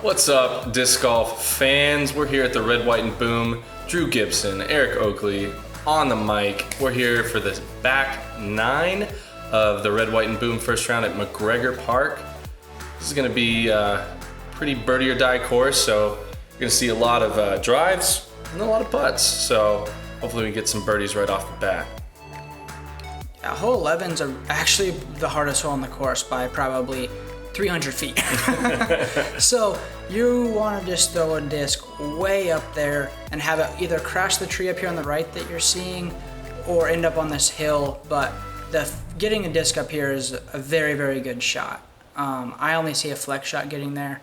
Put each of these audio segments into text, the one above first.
What's up, disc golf fans? We're here at the Red, White, and Boom. Drew Gibson, Eric Oakley on the mic. We're here for the back 9 of the Red, White, and Boom first round at McGregor Park. This is going to be a pretty birdie or die course, so you're going to see a lot of drives and a lot of putts. So hopefully we get some birdies right off the bat. Yeah, hole 11's actually the hardest hole on the course by probably 300 feet. So you want to just throw a disc way up there and have it either crash the tree up here on the right that you're seeing or end up on this hill, but getting a disc up here is a very, very good shot. I only see a flex shot getting there.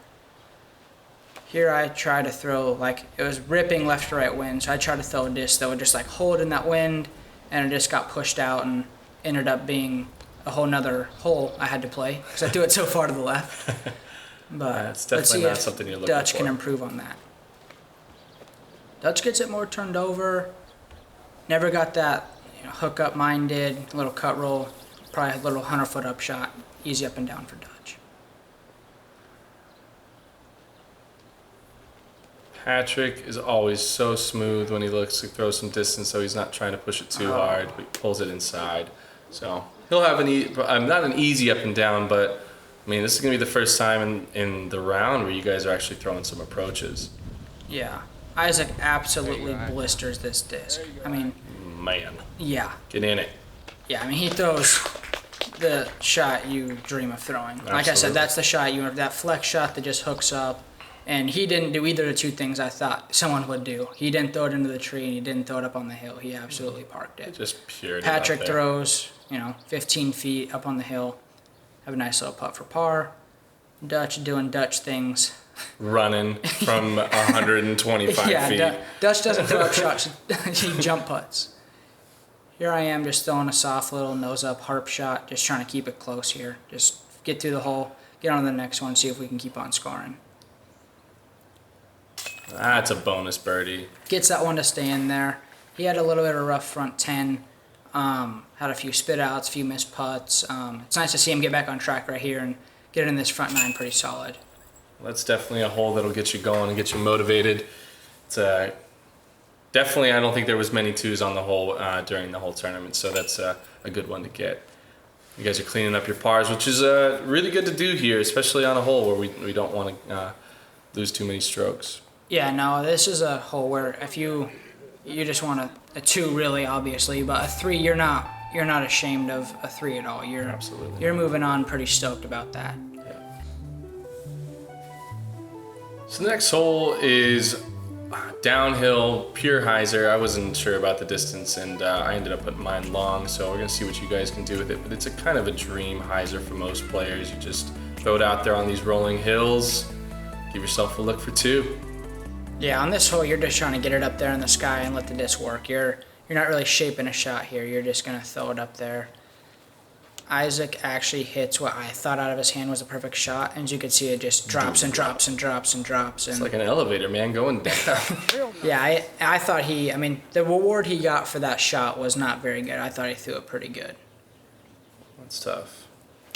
Here I try to throw, like, it was ripping left to right wind, so I tried to throw a disc that would just like hold in that wind, and it just got pushed out and ended up being a whole nother hole I had to play because I threw it so far to the left. But it's definitely not something you're looking for. Dutch can improve on that. Dutch gets it more turned over. Never got that hook up mine did. A little cut roll, probably a little 100-foot up shot. Easy up and down for Dutch. Patrick is always so smooth when he looks to throw some distance, so he's not trying to push it too hard, but he pulls it inside. So he'll have not an easy up and down, but I mean, this is going to be the first time in the round where you guys are actually throwing some approaches. Yeah. Izak absolutely blisters this disc. I mean, man. Yeah. Get in it. Yeah, I mean, he throws the shot you dream of throwing. Absolutely. Like I said, that's the shot that flex shot that just hooks up. And he didn't do either of the two things I thought someone would do. He didn't throw it into the tree, and he didn't throw it up on the hill. He absolutely parked it. Just pure. Patrick throws, 15 feet up on the hill. Have a nice little putt for par. Dutch doing Dutch things. Running from 125 feet. Yeah, Dutch doesn't throw up shots. He jump putts. Here I am just throwing a soft little nose-up harp shot, just trying to keep it close here. Just get through the hole, get on to the next one, see if we can keep on scoring. That's a bonus birdie. Gets that one to stay in there. He had a little bit of a rough front 10. Had a few spit outs, a few missed putts. It's nice to see him get back on track right here and get in this front 9 pretty solid. Well, that's definitely a hole that'll get you going and get you motivated. It's definitely, I don't think there was many 2s on the hole during the whole tournament, so that's a good one to get. You guys are cleaning up your pars, which is really good to do here, especially on a hole where we don't want to lose too many strokes. Yeah, no, this is a hole where if you just want a 2 really, obviously, but a 3 you're not ashamed of a 3 at all. Absolutely. You're moving on pretty stoked about that. Yeah. So the next hole is downhill, pure hyzer. I wasn't sure about the distance, and I ended up putting mine long, so we're gonna see what you guys can do with it. But it's a kind of a dream hyzer for most players. You just throw it out there on these rolling hills, give yourself a look for 2. Yeah, on this hole, you're just trying to get it up there in the sky and let the disc work. You're not really shaping a shot here. You're just going to throw it up there. Izak actually hits what I thought out of his hand was a perfect shot. And as you can see, it just drops and drops and drops and drops. It's like an elevator, man, going down. Yeah, I thought the reward he got for that shot was not very good. I thought he threw it pretty good. That's tough.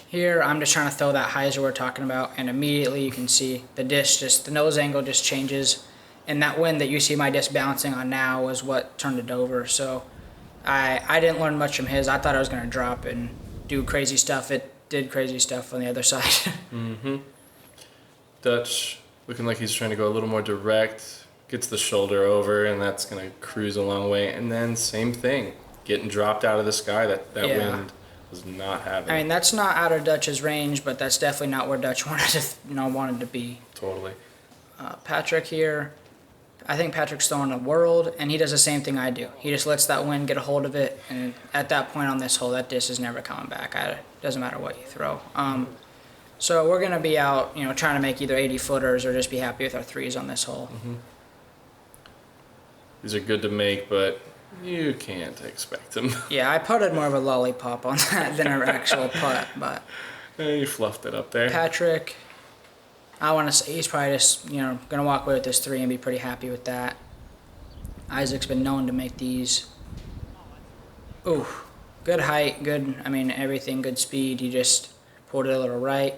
Here, I'm just trying to throw that hyzer we're talking about. And immediately you can see the disc, the nose angle just changes. And that wind that you see my disc bouncing on now was what turned it over. So I didn't learn much from his. I thought I was going to drop and do crazy stuff. It did crazy stuff on the other side. Mm-hmm. Dutch looking like he's trying to go a little more direct. Gets the shoulder over, and that's going to cruise a long way. And then same thing, getting dropped out of the sky. That wind was not having. I mean, that's not out of Dutch's range, but that's definitely not where Dutch wanted to be. Totally. Patrick here. I think Patrick's throwing a world, and he does the same thing I do. He just lets that wind get a hold of it, and at that point on this hole, that disc is never coming back. It doesn't matter what you throw. So we're going to be out, trying to make either 80-footers or just be happy with our 3s on this hole. Mm-hmm. These are good to make, but you can't expect them. Yeah, I putted more of a lollipop on that than an actual putt, but... You fluffed it up there. Patrick... I want to say he's probably just, going to walk away with this 3 and be pretty happy with that. Izak's been known to make these. Ooh, good height, everything, good speed. He just pulled it a little right.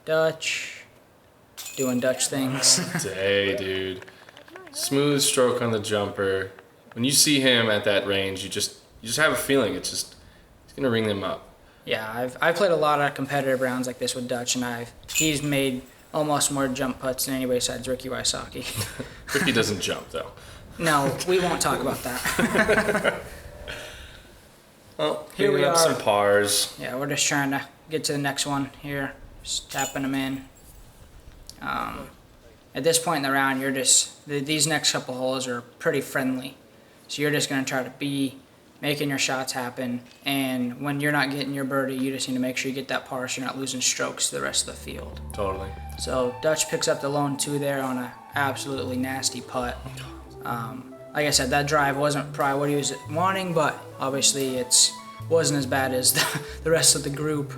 Dutch, doing Dutch things. Day, dude. Smooth stroke on the jumper. When you see him at that range, you just have a feeling it's gonna ring them up. Yeah, I've played a lot of competitive rounds like this with Dutch, and he's made almost more jump putts than anybody besides Ricky Wysocki. Ricky doesn't jump though. No, we won't talk about that. Well, Here we up are. some pars. Yeah, we're just trying to get to the next one here. Just tapping them in. At this point in the round, these next couple holes are pretty friendly. So you're just going to try to be making your shots happen. And when you're not getting your birdie, you just need to make sure you get that par so you're not losing strokes to the rest of the field. Totally. So Dutch picks up the lone 2 there on an absolutely nasty putt. Like I said, that drive wasn't probably what he was wanting, but obviously it wasn't as bad as the rest of the group.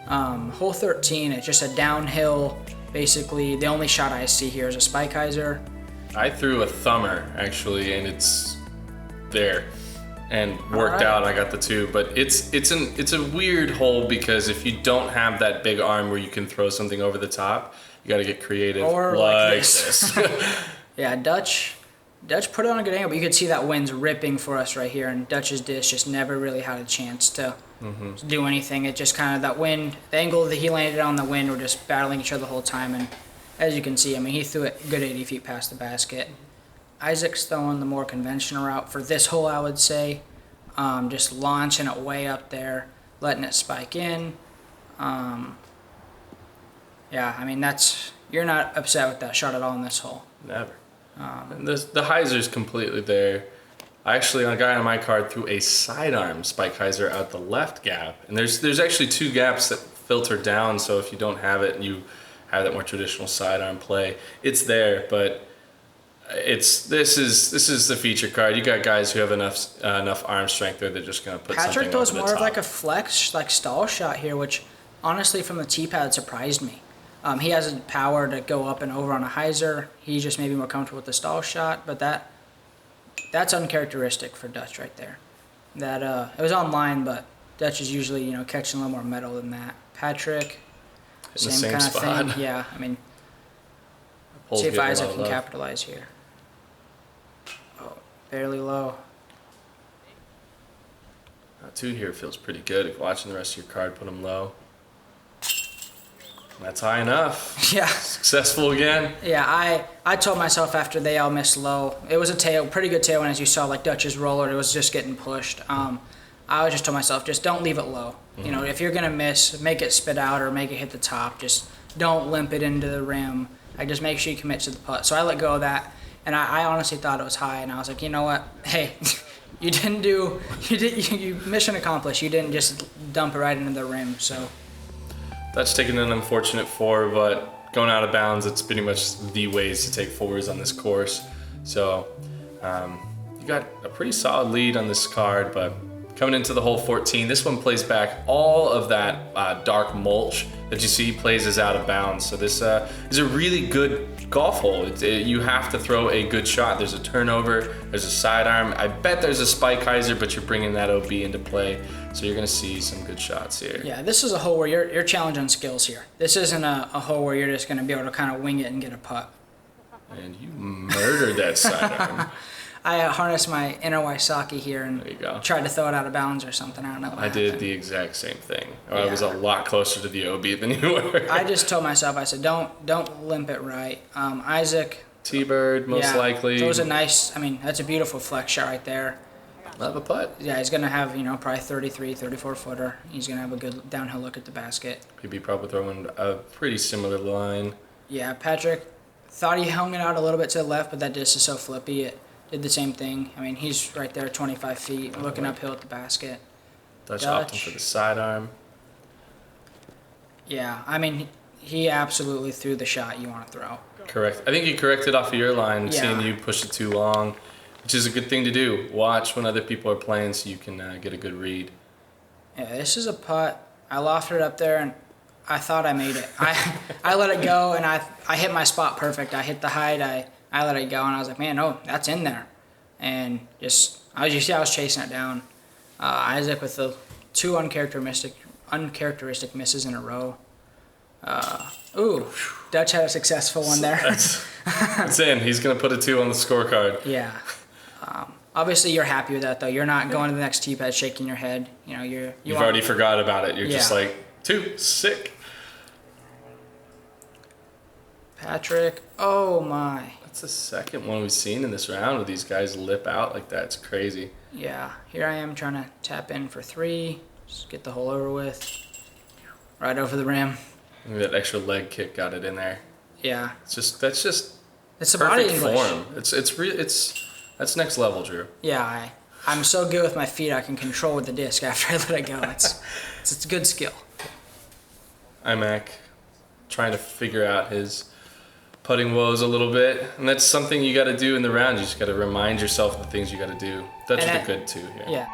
Hole 13, it's just a downhill. Basically, the only shot I see here is a Spikeiser. I threw a thumber actually, and it's there, and worked Alright. out. I got the 2, but it's a weird hole because if you don't have that big arm where you can throw something over the top, you got to get creative Or like like this. Yeah, Dutch put it on a good angle, but you could see that wind's ripping for us right here, and Dutch's disc just never really had a chance to do anything. It just kind of, that wind, the angle that he landed on, the wind were just battling each other the whole time, and as you can see, I mean, he threw it a good 80 feet past the basket. Isaac's throwing the more conventional route for this hole, I would say. Just launching it way up there, letting it spike in. Yeah, I mean, you're not upset with that shot at all in this hole. Never. And the hyzer's completely there. I a guy on my card threw a sidearm spike hyzer out the left gap, and there's actually 2 gaps that filter down. So if you don't have it and you have that more traditional sidearm play, it's there. But this is the feature card. You got guys who have enough arm strength there. They're just gonna put Patrick something does over the more of top. like a flex, like stall shot here, which honestly from the tee pad surprised me. He has the power to go up and over on a hyzer. He's just maybe more comfortable with the stall shot, but that's uncharacteristic for Dutch right there. That it was online, but Dutch is usually catching a little more metal than that. Patrick, same kind of thing. Yeah, I mean, Pole's see if getting a Isaac lot of can love. capitalize here. Oh, barely low. 2 here feels pretty good. Watching the rest of your card, put them low. That's high enough. Yeah. Successful again. Yeah, I told myself after they all missed low, it was a pretty good tailwind, as you saw, like Dutch's roller, it was just getting pushed. I just told myself, just don't leave it low. If you're gonna miss, make it spit out or make it hit the top. Just don't limp it into the rim. Just make sure you commit to the putt. So I let go of that, and I honestly thought it was high, and I was like, you know what? Hey, you mission accomplished. You didn't just dump it right into the rim. So. That's taken an unfortunate 4, but going out of bounds, it's pretty much the ways to take 4s on this course. So you got a pretty solid lead on this card, but coming into the hole 14, this one plays back all of that dark mulch that you see plays as out of bounds. So this is a really good golf hole. You have to throw a good shot. There's a turnover, there's a sidearm. I bet there's a spike hyzer, but you're bringing that OB into play. So you're gonna see some good shots here. Yeah, this is a hole where you're challenging skills here. This isn't a hole where you're just gonna be able to kind of wing it and get a putt. And you murdered that sidearm. I harnessed my inner Wysocki here and There you go. tried to throw it out of bounds or something. I don't know what I did happened. the exact same thing. I Yeah. was a lot closer to the OB than you were. I just told myself, I said, don't limp it right. Isaac. T-bird, most likely. Those are nice. I mean, that's a beautiful flex shot right there. Love a putt. Yeah, he's gonna have probably 33, 34 footer. He's gonna have a good downhill look at the basket. He'd be probably throwing a pretty similar line. Yeah, Patrick thought he hung it out a little bit to the left, but that disc is so flippy. It did the same thing. I mean, he's right there, 25 feet, looking uphill at the basket. Dutch opting for the sidearm. Yeah, I mean, he absolutely threw the shot you want to throw. Correct. I think he corrected off of your line, Yeah. seeing you push it too long, which is a good thing to do. Watch when other people are playing so you can get a good read. Yeah, this is a putt. I lofted it up there, and I thought I made it. I let it go, and I hit my spot perfect. I hit the height. I let it go, and I was like, man, no, that's in there. And I was chasing it down. Isaac with the 2 uncharacteristic misses in a row. Ooh, Dutch had a successful one there. That's in. He's going to put a 2 on the scorecard. Yeah. Obviously, you're happy with that, though. You're not going to the next tee pad shaking your head. You know, You've already forgot about it. You're just like, 2, sick. Patrick, oh my. That's the second one we've seen in this round with these guys lip out like that. It's crazy. Yeah, here I am trying to tap in for 3. Just get the hole over with. Right over the rim. Maybe that extra leg kick got it in there. Yeah. It's the body perfect English. form. That's next level, Drew. Yeah, I'm so good with my feet I can control with the disc after I let it go. It's a good skill. iMac trying to figure out his putting woes a little bit, and that's something you got to do in the round. You just got to remind yourself of the things you got to do. That's what they're good too here. Yeah.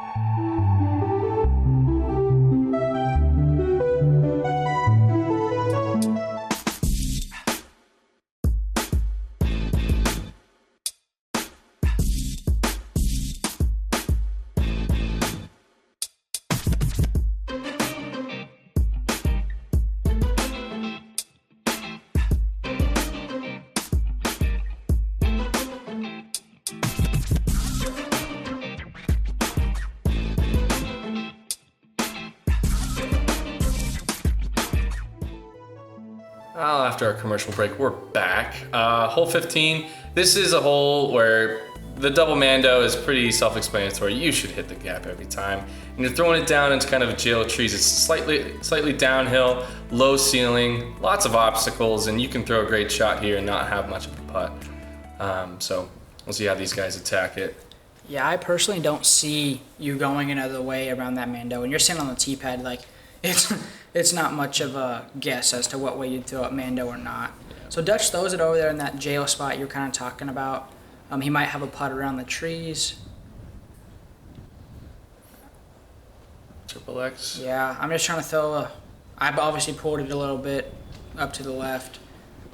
Well, after our commercial break, we're back. Hole 15. This is a hole where the double mando is pretty self-explanatory. You should hit the gap every time. And you're throwing it down into kind of a jail of trees. It's slightly downhill, low ceiling, lots of obstacles, and you can throw a great shot here and not have much of a putt. So we'll see how these guys attack it. Yeah, I personally don't see you going another way around that mando. When you're sitting on the tee pad, like it's not much of a guess as to what way you'd throw it, mando or not. So Dutch throws it over there in that jail spot you're kind of talking about. He might have a putt around the trees. Triple X. Yeah, I'm just trying to throw I've obviously pulled it a little bit up to the left.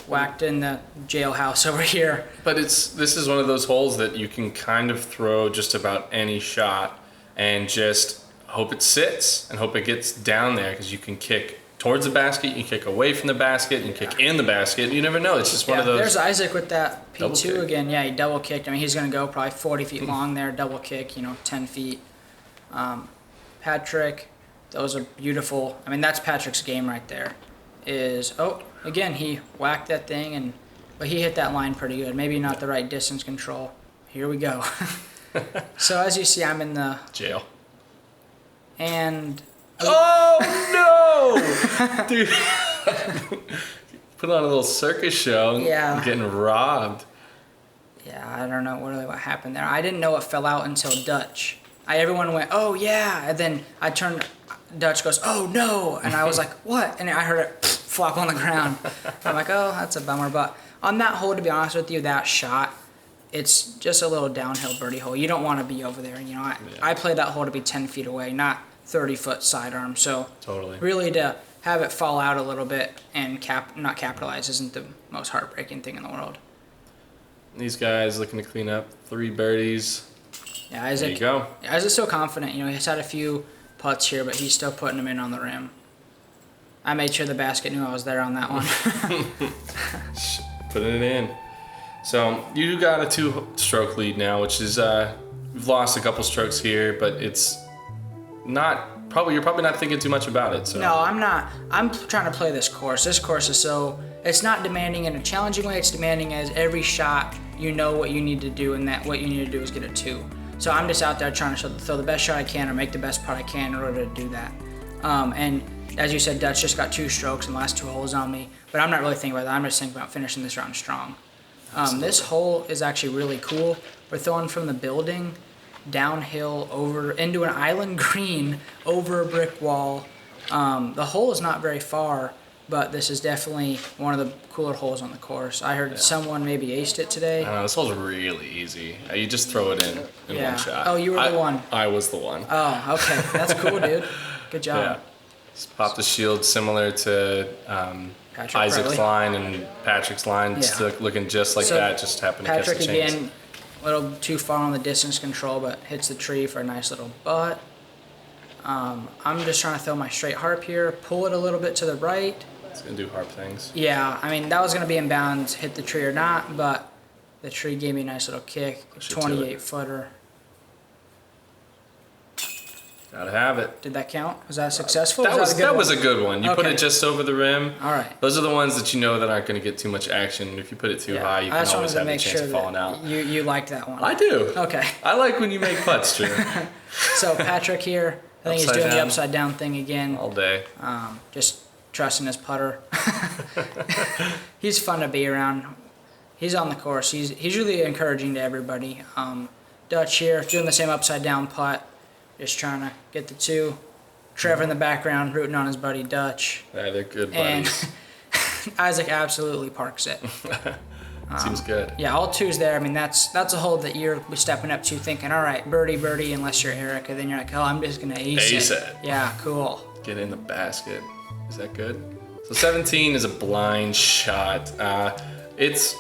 Whacked in the jailhouse over here. But this is one of those holes that you can kind of throw just about any shot and just hope it sits and hope it gets down there, because you can kick towards the basket, you can kick away from the basket, you can kick in the basket. You never know. It's just one of those. There's Izak with that P2 again. Yeah, he double kicked. I mean, he's going to go probably 40 feet long there, double kick, 10 feet. Patrick, those are beautiful. I mean, that's Patrick's game right there. Again, he whacked that thing, but he hit that line pretty good. Maybe not the right distance control. Here we go. So as you see, I'm in the jail. And oh no, dude! Put on a little circus show. Yeah. Getting robbed. Yeah, I don't know really what happened there. I didn't know it fell out until Dutch. Everyone went, oh yeah, and then I turned. Dutch goes, oh no, and I was like, what? And I heard it flop on the ground. I'm like, oh, that's a bummer. But on that hole, to be honest with you, that shot, it's just a little downhill birdie hole. You don't want to be over there. I played that hole to be 10 feet away, not 30-foot sidearm. So totally, really to have it fall out a little bit and not capitalize isn't the most heartbreaking thing in the world. These guys looking to clean up 3 birdies. Yeah, Izak, there you go. Isaac's so confident. He's had a few putts here, but he's still putting them in on the rim. I made sure the basket knew I was there on that one. Putting it in. So you got a 2-stroke lead now, which is you've lost a couple strokes here, but it's not you're probably not thinking too much about it. So no, I'm not. I'm trying to play this course. This course is it's not demanding in a challenging way. It's demanding as every shot you know what you need to do, and that what you need to do is get a 2. So I'm just out there trying to throw the best shot I can or make the best putt I can in order to do that. And as you said, Dutch just got 2 strokes in the last 2 holes on me, but I'm not really thinking about that. I'm just thinking about finishing this round strong. This hole is actually really cool. We're throwing from the building downhill over into an island green over a brick wall. The hole is not very far, but this is definitely one of the cooler holes on the course. I heard someone maybe aced it today. I know, this hole's really easy. You just throw it in one shot. Oh, you were the one. I was the one. Oh, okay. That's cool, dude. Good job. Yeah. Just pop the shield similar to Isaac's line and Patrick's line. Yeah. Looking just like that. Just happened to catch the chains. Patrick again, a little too far on the distance control, but hits the tree for a nice little butt. I'm just trying to throw my straight harp here, pull it a little bit to the right, It's gonna do harp things. Yeah, I mean, that was going to be in bounds, hit the tree or not, but the tree gave me a nice little kick. 28-footer. Gotta have it. Did that count? Was that successful? That was a good one. You put it just over the rim. All right. Those are the ones that you know that aren't going to get too much action. If you put it too high, you can always have a chance of falling out. You liked that one. I do. Okay. I like when you make putts, Drew. So Patrick here, I think he's doing the upside down thing again. All day. Just trusting his putter. He's fun to be around. He's on the course. He's really encouraging to everybody. Dutch here, doing the same upside down putt. Just trying to get the two. Trevor in the background, rooting on his buddy Dutch. Yeah, they're good buddies. And Izak absolutely parks it. Seems good. Yeah, all twos there. I mean, that's a hole that you're stepping up to thinking, all right, birdie, unless you're Eric. And then you're like, oh, I'm just going to ace it. Yeah, cool. Get in the basket. Is that good? So 17 is a blind shot. It's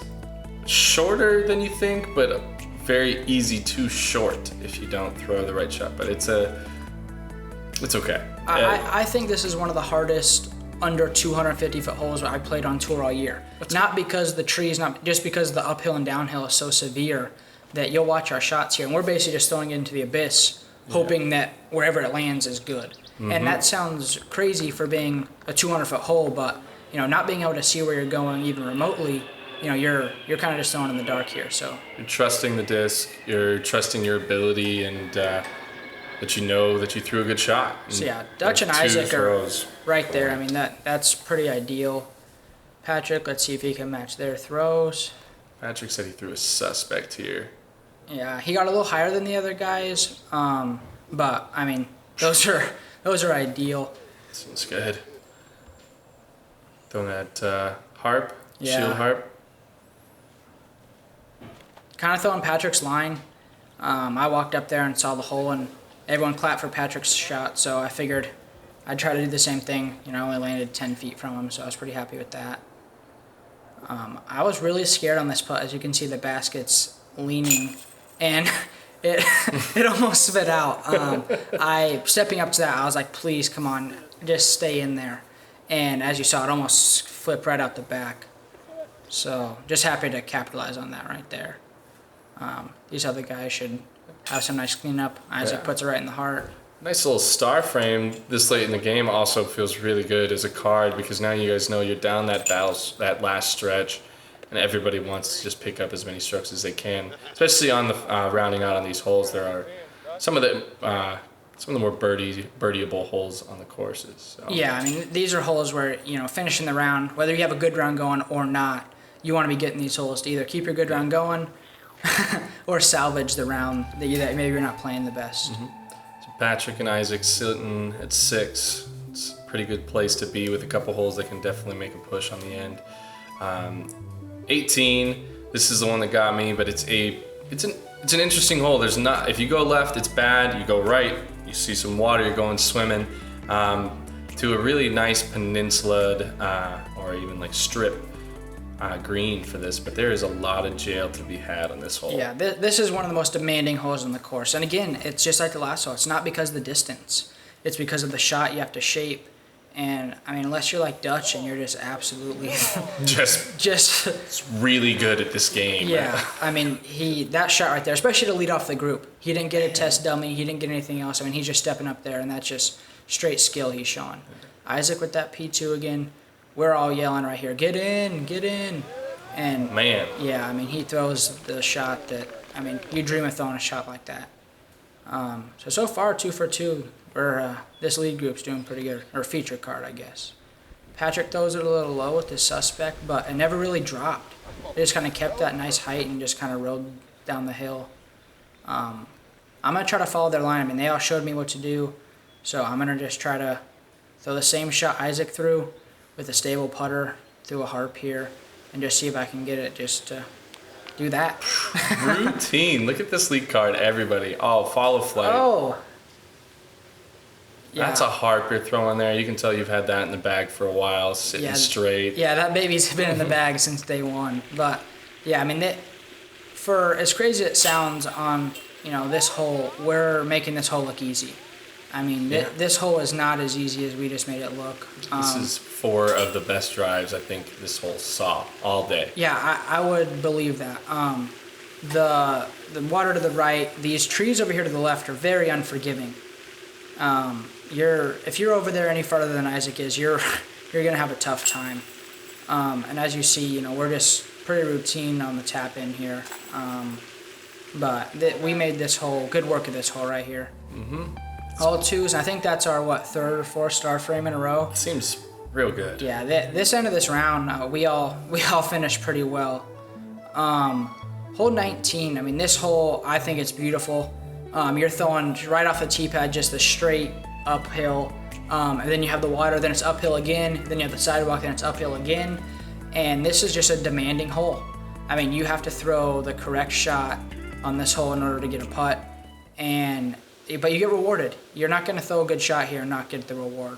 shorter than you think, but very easy too short if you don't throw the right shot. But it's okay. I think this is one of the hardest under 250-foot holes I played on tour all year. Not because the trees, not just because the uphill and downhill is so severe that you'll watch our shots here, and we're basically just throwing it into the abyss, hoping that wherever it lands is good. And that sounds crazy for being a 200-foot hole, but not being able to see where you're going even remotely, you're kind of just throwing in the dark here. So you're trusting the disc, you're trusting your ability, and that you know that you threw a good shot. So yeah, Dutch and Izak are right there. I mean, that's pretty ideal. Patrick, let's see if he can match their throws. Patrick said he threw a suspect here. Yeah, he got a little higher than the other guys, but I mean, those are ideal. Seems good. Throwing that harp, shield harp. Kind of throwing Patrick's line. I walked up there and saw the hole, and everyone clapped for Patrick's shot, so I figured I'd try to do the same thing. I only landed 10 feet from him, so I was pretty happy with that. I was really scared on this putt. As you can see, the basket's leaning, and it almost spit out. Stepping up to that, I was like, please, come on, just stay in there. And as you saw, it almost flipped right out the back. So just happy to capitalize on that right there. These other guys should have some nice cleanup. Izak puts it right in the heart. Nice little star frame this late in the game also feels really good as a card, because now you guys know you're down that last stretch, and everybody wants to just pick up as many strokes as they can. Especially on the rounding out on these holes, there are some of the more birdieable holes on the courses. So. Yeah, I mean, these are holes where finishing the round, whether you have a good round going or not, you want to be getting these holes to either keep your good round going or salvage the round that maybe you're not playing the best. So Patrick and Izak sitting at 6. It's a pretty good place to be with a couple holes that can definitely make a push on the end. 18. This is the one that got me, but it's an interesting hole. If you go left, it's bad. You go right, you see some water. You're going swimming to a really nice peninsula or even like strip. Green for this, but there is a lot of jail to be had on this hole. Yeah, this is one of the most demanding holes on the course. And again, it's just like the last hole. It's not because of the distance. It's because of the shot you have to shape. And, I mean, unless you're like Dutch and you're just absolutely... just really good at this game. Yeah, I mean, that shot right there, especially to lead off the group, he didn't get a test dummy. He didn't get anything else. I mean, he's just stepping up there, and that's just straight skill he's showing. Izak with that P2 again. We're all yelling right here, get in, get in. And man. Yeah, I mean, he throws the shot that, I mean, you dream of throwing a shot like that. So far, 2 for 2. This lead group's doing pretty good, or feature card, I guess. Patrick throws it a little low with his suspect, but it never really dropped. It just kind of kept that nice height and just kind of rode down the hill. I'm going to try to follow their line. I mean, they all showed me what to do, so I'm going to just try to throw the same shot Izak threw with a stable putter through a harp here, and just see if I can get it just to do that. Routine. Look at this lead card, everybody. Oh, FollowFlight. Oh. Yeah. That's a harp you're throwing there. You can tell you've had that in the bag for a while, sitting straight. Yeah, that baby's been in the bag since day one. But, yeah, I mean, for as crazy as it sounds on, this hole, we're making this hole look easy. I mean, this hole is not as easy as we just made it look. This is 4 of the best drives I think this hole saw all day. Yeah, I would believe that. The water to the right, these trees over here to the left are very unforgiving. If you're over there any farther than Izak is, you're gonna have a tough time. And as you see, you know, we're just pretty routine on the tap in here. But we made this hole, good work of this hole right here. All 2s. I think that's our 3rd or 4th star frame in a row. Seems real good. Yeah, this end of this round, we all finished pretty well. Hole 19. I mean, this hole, I think it's beautiful. You're throwing right off the tee pad, just a straight uphill, and then you have the water, then it's uphill again, then you have the sidewalk, then it's uphill again, and this is just a demanding hole. I mean, you have to throw the correct shot on this hole in order to get a putt, but you get rewarded. You're not going to throw a good shot here and not get the reward.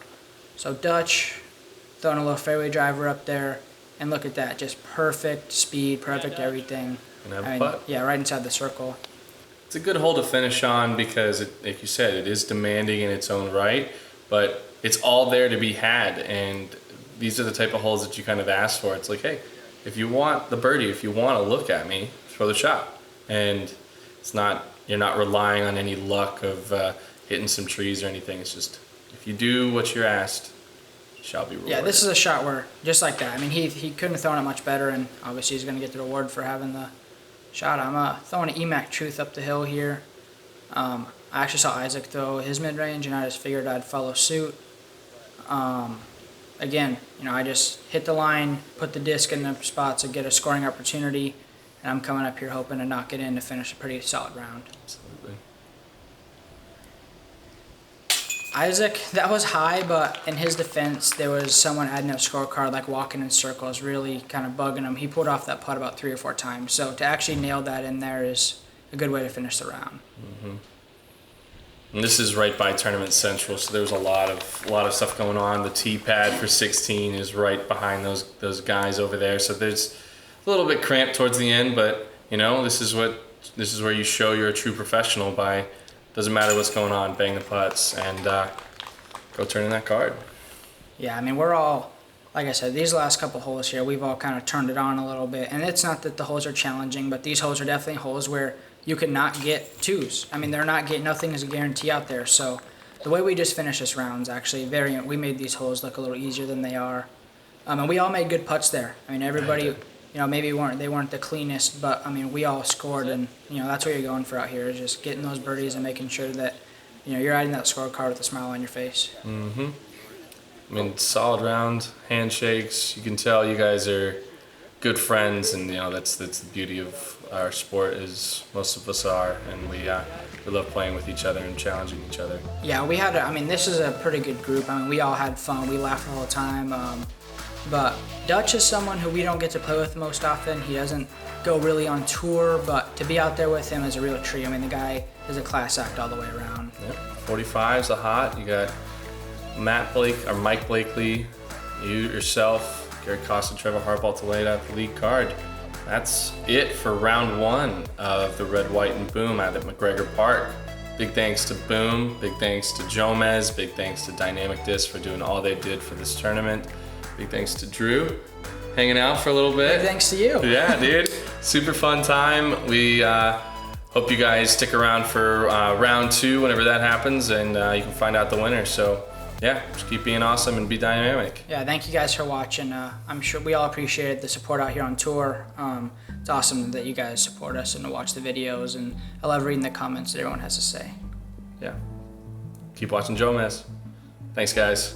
So Dutch, throwing a little fairway driver up there, and look at that, just perfect speed, perfect everything. And have a putt. Yeah, right inside the circle. It's a good hole to finish on because, like you said, it is demanding in its own right, but it's all there to be had, and these are the type of holes that you kind of ask for. It's like, hey, if you want the birdie, if you want to look at me, throw the shot. And you're not relying on any luck of hitting some trees or anything. It's just, if you do what you're asked, you shall be rewarded. Yeah, this is a shot where, just like that, I mean, he couldn't have thrown it much better, and obviously he's going to get the reward for having the shot. I'm throwing an EMAC Truth up the hill here. I actually saw Izak throw his mid-range, and I just figured I'd follow suit. Again, you know, I just hit the line, put the disc in the spot to get a scoring opportunity, and I'm coming up here hoping to knock it in to finish a pretty solid round. Absolutely. Izak, that was high, but in his defense, there was someone adding a scorecard, like walking in circles, really kind of bugging him. He pulled off that putt about 3 or 4 times, so to actually nail that in there is a good way to finish the round. And this is right by Tournament Central, so there's a lot of stuff going on. The tee pad for 16 is right behind those guys over there, so there's a little bit cramped towards the end, but you know, this is where you show you're a true professional by, doesn't matter what's going on, bang the putts and go turn in that card. Yeah, I mean, we're all, like I said, these last couple holes here, we've all kind of turned it on a little bit, and it's not that the holes are challenging, but these holes are definitely holes where you could not get 2s. I mean, nothing is a guarantee out there, so the way we just finished this round is actually we made these holes look a little easier than they are. And we all made good putts there. I mean, everybody, you know, maybe they weren't the cleanest, but I mean, we all scored, and you know, that's what you're going for out here, is just getting those birdies and making sure that, you know, you're adding that scorecard with a smile on your face. I mean, solid round, handshakes. You can tell you guys are good friends, and you know, that's the beauty of our sport, is most of us are, and we love playing with each other and challenging each other. Yeah, I mean, this is a pretty good group. I mean, we all had fun. We laughed all the time. But Dutch is someone who we don't get to play with most often. He doesn't go really on tour, but to be out there with him is a real treat. I mean, the guy is a class act all the way around. Yep. 45's a hot. You got Mike Blakely, you yourself, Gary Costa, Trevor Harbaugh to lay out the lead card. That's it for round 1 of the Red, White, and Boom out at McGregor Park. Big thanks to Boom, big thanks to Jomez, big thanks to Dynamic Disc for doing all they did for this tournament. Big thanks to Drew, hanging out for a little bit. Big thanks to you. Yeah, dude. Super fun time. We hope you guys stick around for round 2 whenever that happens, and you can find out the winner. So, yeah, just keep being awesome and be dynamic. Yeah, thank you guys for watching. I'm sure we all appreciate the support out here on tour. It's awesome that you guys support us and to watch the videos, and I love reading the comments that everyone has to say. Yeah. Keep watching Jomez. Thanks, guys.